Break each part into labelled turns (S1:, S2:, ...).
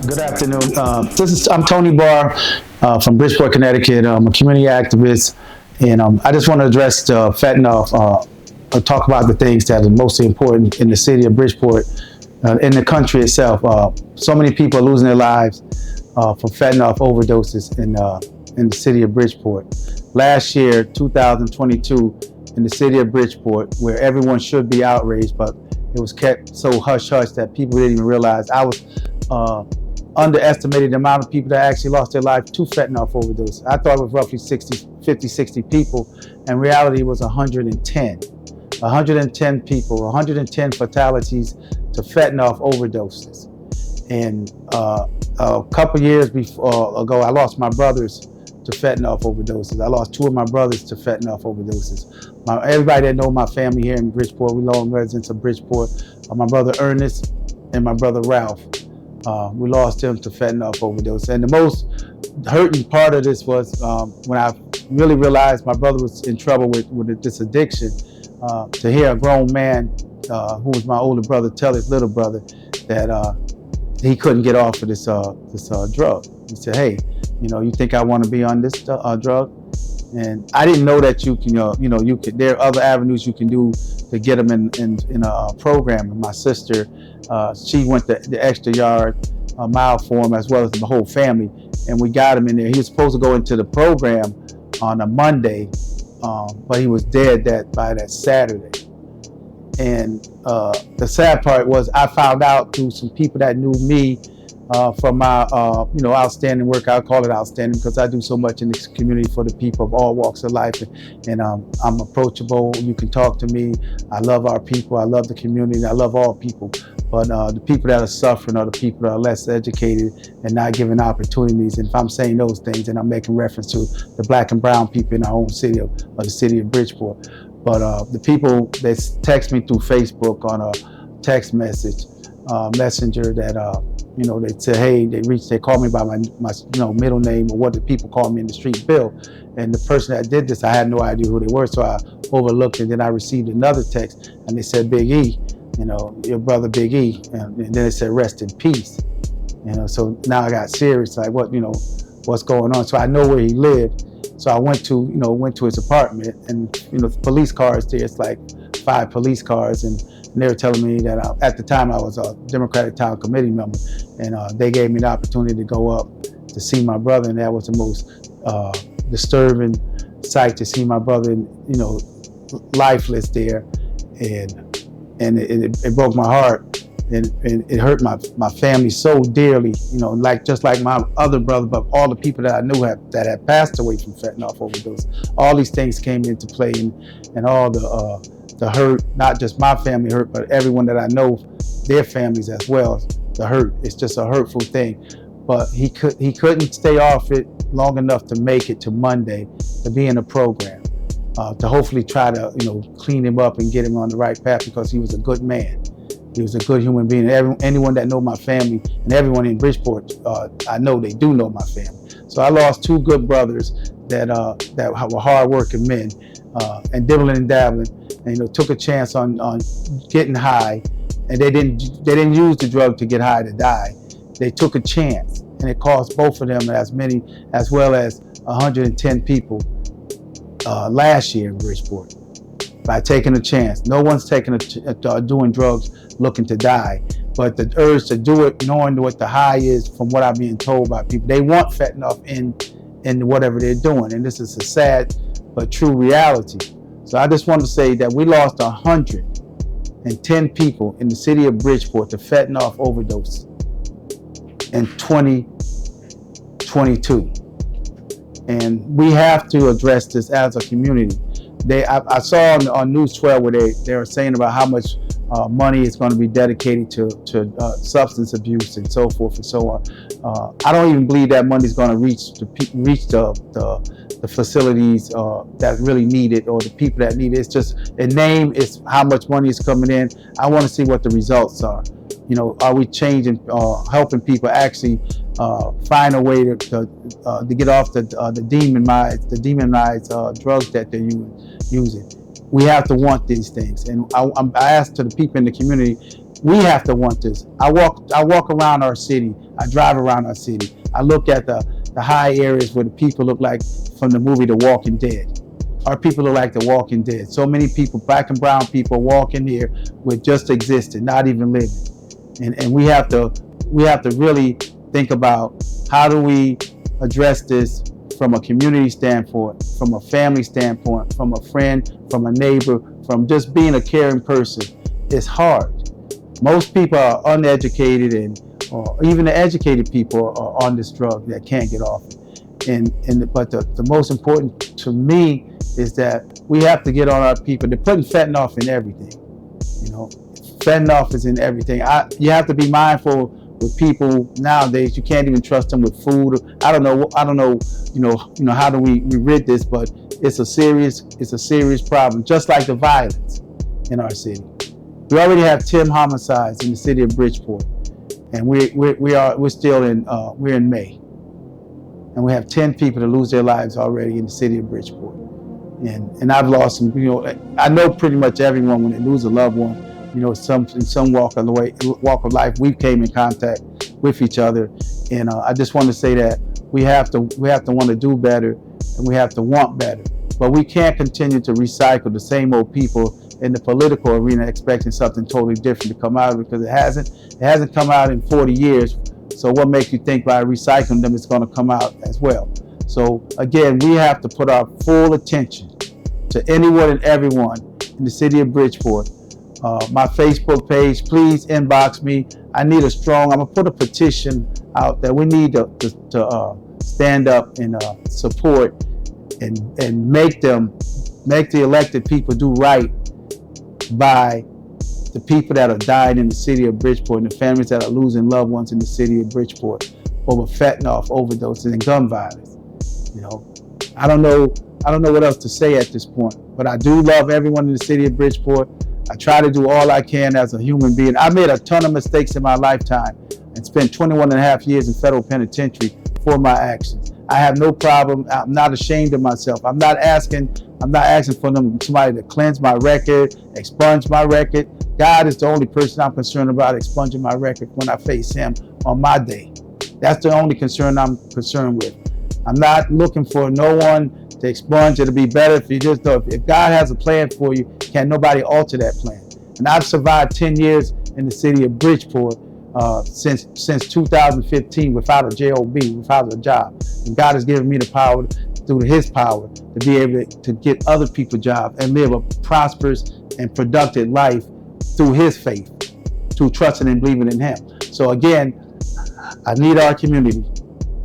S1: Good afternoon. I'm Tony Barr from Bridgeport, Connecticut. I'm a community activist, and I just want to address the fentanyl, talk about the things that are mostly important in the city of Bridgeport, in the country itself. So many people are losing their lives from fentanyl overdoses in the city of Bridgeport. Last year, 2022, in the city of Bridgeport, where everyone should be outraged, but it was kept so hush-hush that people didn't even realize. I was underestimated the amount of people that actually lost their life to fentanyl overdose. I thought it was roughly 50, 60 people. In reality, it was 110. 110 people, 110 fatalities to fentanyl overdoses. And a couple years ago, I lost my brothers to fentanyl overdoses. I lost two of my brothers to fentanyl overdoses. Everybody that know my family here in Bridgeport, we long residents of Bridgeport, my brother Ernest and my brother Ralph. We lost them to fentanyl overdose. And the most hurting part of this was when I really realized my brother was in trouble with this addiction, to hear a grown man who was my older brother tell his little brother that he couldn't get off of this drug. He said, "Hey, you think I want to be on this drug?" And I didn't know that you can, there are other avenues you can do to get them in a program. And my sister, she went the extra mile for him, as well as the whole family, and we got him in there. He was supposed to go into the program on a Monday, but he was dead by that Saturday. And the sad part was I found out through some people that knew me from my outstanding work. I call it outstanding because I do so much in this community for the people of all walks of life, and I'm approachable. You can talk to me. I love our people. I love the community. I love all people. But the people that are suffering are the people that are less educated and not given opportunities. And if I'm saying those things, then I'm making reference to the black and brown people in our own city of the city of Bridgeport. But the people that text me through Facebook on a text message, messenger, that they say, hey, they call me by my middle name, or what the people call me in the street, Bill. And the person that did this, I had no idea who they were, so I overlooked it. Then I received another text, and they said, Big E, your brother Big E, and then it said, rest in peace. So now I got serious, like what's going on? So I know where he lived. So I went to his apartment, and the police cars there, it's like 5 police cars, and they were telling me that at the time I was a Democratic Town Committee member, and they gave me the opportunity to go up to see my brother, and that was the most disturbing sight, to see my brother, lifeless there, and it broke my heart, and it hurt my family so dearly, just like my other brother, but all the people that I knew that had passed away from fentanyl overdose. All these things came into play, and all the hurt, not just my family hurt, but everyone that I know, their families as well. The hurt, it's just a hurtful thing. But he couldn't stay off it long enough to make it to Monday, to be in a program, to hopefully try to clean him up and get him on the right path, because he was a good man. He was a good human being. Anyone that know my family, and everyone in Bridgeport, I know they do know my family. So I lost 2 good brothers that were hard-working men, and dibbling and dabbling, and as a chance on getting high, and they didn't use the drug to get high to die. They took a chance, and it cost both of them as well as 110 people last year in Bridgeport by taking a chance. No one's doing drugs looking to die, but the urge to do it, knowing what the high is, from what I'm being told by people, they want fentanyl in whatever they're doing, and this is a sad but true reality. So I just want to say that we lost 110 people in the city of Bridgeport to fentanyl overdose in 2022. And we have to address this as a community. I saw on News 12 where they were saying about how much money is going to be dedicated to substance abuse and so forth and so on. I don't even believe that money is going to reach the facilities that really need it, or the people that need it. It's just a name. It's how much money is coming in. I want to see what the results are. Are we changing, helping people actually find a way to get off the demonized drugs that they're using? We have to want these things, and I ask to the people in the community We have to want this. I walk around our city. I drive around our city. I look at the high areas where the people look like from the movie The Walking Dead. Our people look like The Walking Dead. So many people, black and brown people, walking here with just existing, not even living. And we have to really think about how do we address this from a community standpoint, from a family standpoint, from a friend, from a neighbor, from just being a caring person. It's hard. Most people are uneducated, or even the educated people are on this drug that can't get off it. But the most important to me is that we have to get on our people. They're putting fentanyl in everything. Fentanyl is in everything. You have to be mindful with people nowadays. You can't even trust them with food. I don't know. How do we rid this? But it's a serious problem. Just like the violence in our city. We already have 10 homicides in the city of Bridgeport, and we're still in May, and we have 10 people that lose their lives already in the city of Bridgeport, and I've lost some. I know pretty much everyone when they lose a loved one. In some walk of life, we came in contact with each other, and I just want to say that we have to want to do better, and we have to want better. But we can't continue to recycle the same old people in the political arena expecting something totally different to come out of it, because it hasn't come out in 40 years. So what makes you think by recycling them it's going to come out as well? So again, we have to put our full attention to anyone and everyone in the city of Bridgeport. My Facebook page, please inbox me. I'm gonna put a petition out that we need to stand up and support and make the elected people do right by the people that are dying in the city of Bridgeport and the families that are losing loved ones in the city of Bridgeport over fentanyl overdoses and gun violence. I don't know what else to say at this point, but I do love everyone in the city of Bridgeport. I try to do all I can as a human being. I made a ton of mistakes in my lifetime and spent 21 and a half years in federal penitentiary for my actions. I have no problem. I'm not ashamed of myself. I'm not asking for somebody to cleanse my record, expunge my record. God is the only person I'm concerned about expunging my record when I face him on my day. That's the only concern I'm concerned with. I'm not looking for no one to expunge. It'll be better if you just know. If God has a plan for you, can't nobody alter that plan. And I've survived 10 years in the city of Bridgeport since 2015 without a job, without a job. And God has given me the power, through his power, to be able to get other people jobs and live a prosperous and productive life through his faith, through trusting and believing in him. So again, I need our community.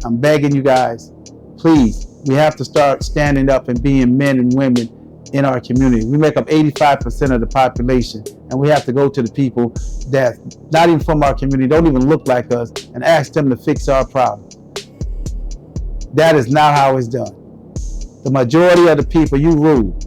S1: I'm begging you guys, please, we have to start standing up and being men and women in our community. We make up 85% of the population, and we have to go to the people that not even from our community, don't even look like us, and ask them to fix our problems. That is not how it's done. The majority of the people, you rule.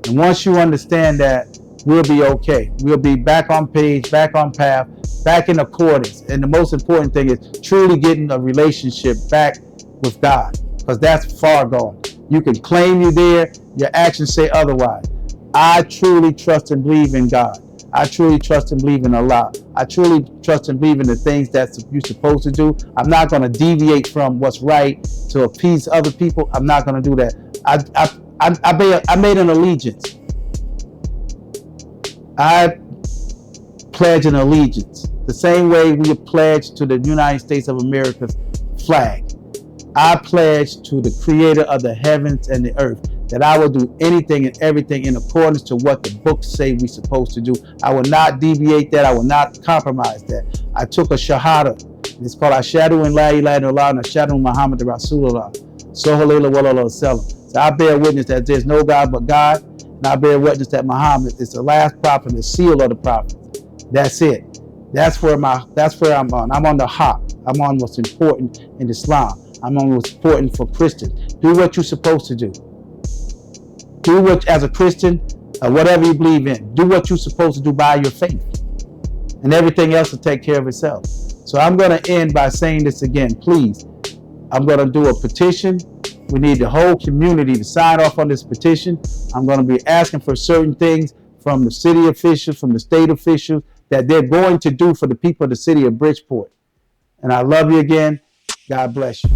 S1: And once you understand that, we'll be okay. We'll be back on page, back on path, back in accordance. And the most important thing is truly getting a relationship back with God, because that's far gone. You can claim you're there, your actions say otherwise. I truly trust and believe in God. I truly trust and believe in Allah. I truly trust and believe in the things that you're supposed to do. I'm not going to deviate from what's right to appease other people. I'm not going to do that. I made an allegiance. I pledge an allegiance the same way we pledge to the United States of America's flag. I pledge to the creator of the heavens and the earth that I will do anything and everything in accordance to what the books say we're supposed to do. I will not deviate that. I will not compromise that. I took a shahada. It's called Ashhadu an la ilaha illallah and Ashhadu Muhammad Rasulullah. Sallallahu alaihi wasallam. So I bear witness that there's no God but God, and I bear witness that Muhammad is the last prophet, the seal of the prophets. That's it. That's where I'm on. I'm on the hawk. I'm on what's important in Islam. I'm on what's important for Christians. Do what you're supposed to do. Do what, as a Christian, whatever you believe in, do what you're supposed to do by your faith. And everything else will take care of itself. So I'm going to end by saying this again. Please, I'm going to do a petition. We need the whole community to sign off on this petition. I'm going to be asking for certain things from the city officials, from the state officials, that they're going to do for the people of the city of Bridgeport. And I love you again. God bless you.